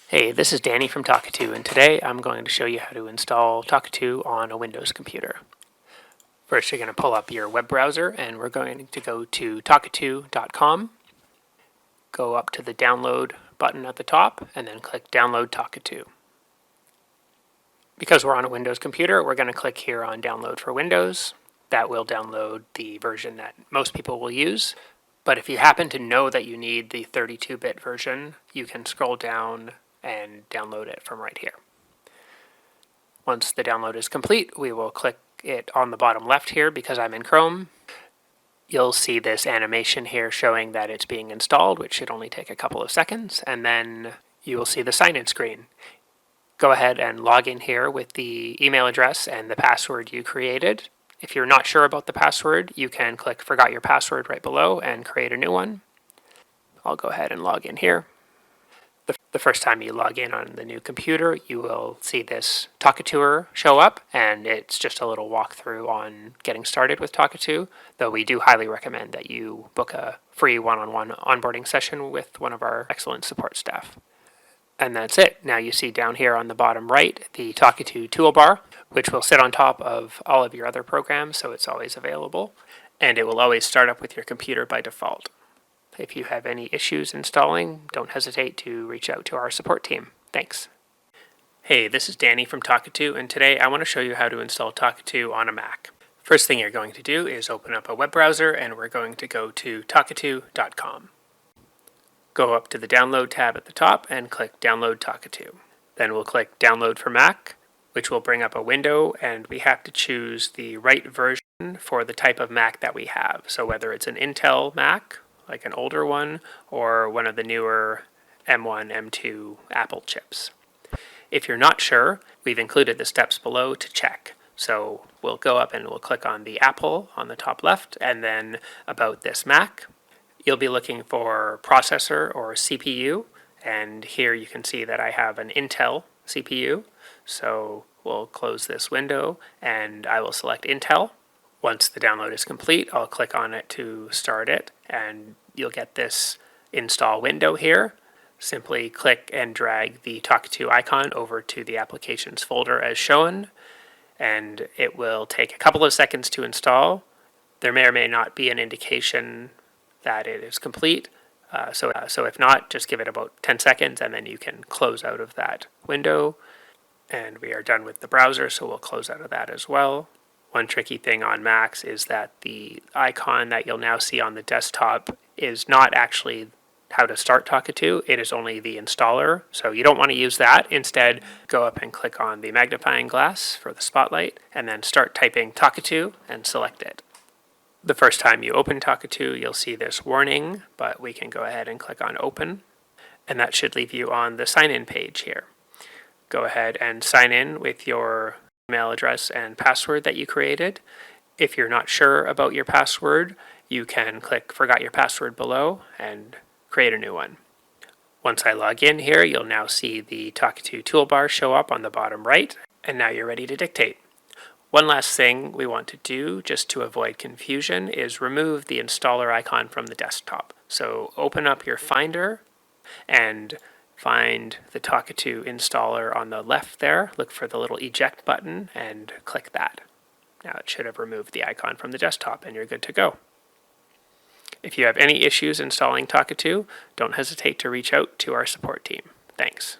Hey, this is Danny from Talkatoo, and today I'm going to show you how to install Talkatoo on a Windows computer. First, you're going to pull up your web browser, and we're going to go to talkatoo.com. Go up to the download button at the top, and then click Download Talkatoo. Because we're on a Windows computer, we're going to click here on Download for Windows. That will download the version that most people will use. But if you happen to know that you need the 32-bit version, you can scroll down and download it from right here. Once the download is complete, we will click it on the bottom left here because I'm in Chrome. You'll see this animation here showing that it's being installed, which should only take a couple of seconds, and then you will see the sign-in screen. Go ahead and log in here with the email address and the password you created. If you're not sure about the password, you can click Forgot Your Password right below and create a new one. I'll go ahead and log in here. The first time you log in on the new computer, you will see this Talkatoo show up, and it's just a little walkthrough on getting started with Talkatoo, though we do highly recommend that you book a free one-on-one onboarding session with one of our excellent support staff. And that's it. Now you see down here on the bottom right the Talkatoo toolbar, which will sit on top of all of your other programs, so it's always available, and it will always start up with your computer by default. If you have any issues installing, don't hesitate to reach out to our support team. Thanks. Hey, this is Danny from Talkatoo, and today I want to show you how to install Talkatoo on a Mac. First thing you're going to do is open up a web browser, and we're going to go to talkatoo.com. Go up to the Download tab at the top and click Download Talkatoo. Then we'll click Download for Mac, which will bring up a window, and we have to choose the right version for the type of Mac that we have. So whether it's an Intel Mac, like an older one, or one of the newer M1, M2 Apple chips. If you're not sure, we've included the steps below to check. So we'll go up and we'll click on the Apple on the top left, and then About This Mac. You'll be looking for processor or CPU, and here you can see that I have an Intel CPU. So we'll close this window, and I will select Intel. Once the download is complete, I'll click on it to start it, and you'll get this install window here. Simply click and drag the Talkatoo icon over to the applications folder as shown, and it will take a couple of seconds to install. There may or may not be an indication that it is complete, so if not, just give it about 10 seconds and then you can close out of that window. And we are done with the browser, so we'll close out of that as well. One tricky thing on Macs is that the icon that you'll now see on the desktop is not actually how to start Talkatoo. It is only the installer, so you don't want to use that. Instead, go up and click on the magnifying glass for the spotlight, and then start typing Talkatoo and select it. The first time you open Talkatoo, you'll see this warning, but we can go ahead and click on Open, and that should leave you on the sign-in page here. Go ahead and sign in with your email address and password that you created. If you're not sure about your password, you can click Forgot Your Password below and create a new one. Once I log in here, you'll now see the Talkatoo toolbar show up on the bottom right, and now you're ready to dictate. One last thing we want to do, just to avoid confusion, is remove the installer icon from the desktop. So open up your Finder and find the Talkatoo installer on the left there. Look for the little eject button and click that. Now it should have removed the icon from the desktop and you're good to go. If you have any issues installing Talkatoo, don't hesitate to reach out to our support team. Thanks.